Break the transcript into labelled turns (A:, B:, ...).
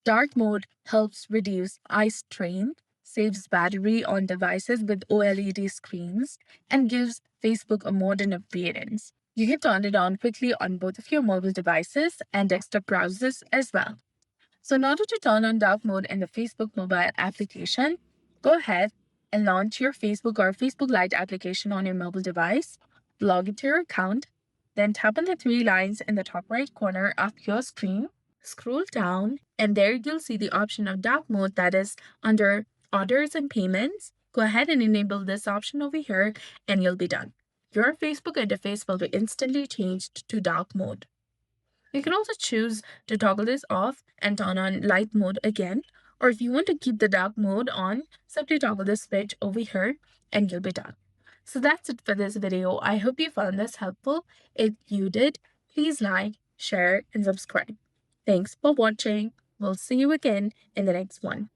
A: Dark mode helps reduce eye strain, saves battery on devices with OLED screens, and gives Facebook a modern appearance. You can turn it on quickly on both of your mobile devices and desktop browsers as well. So, in order to turn on dark mode in the Facebook mobile application, go ahead and launch your Facebook or Facebook Lite application on your mobile device, log into your account, then tap on the three lines in the top right corner of your screen, scroll down, and there you'll see the option of dark mode that is under orders and payments. Go ahead and enable this option over here, and you'll be done. Your Facebook interface will be instantly changed to dark mode. You can also choose to toggle this off and turn on light mode again. Or if you want to keep the dark mode on, simply toggle this switch over here and you'll be done. So that's it for this video. I hope you found this helpful. If you did, please like, share, and subscribe. Thanks for watching. We'll see you again in the next one.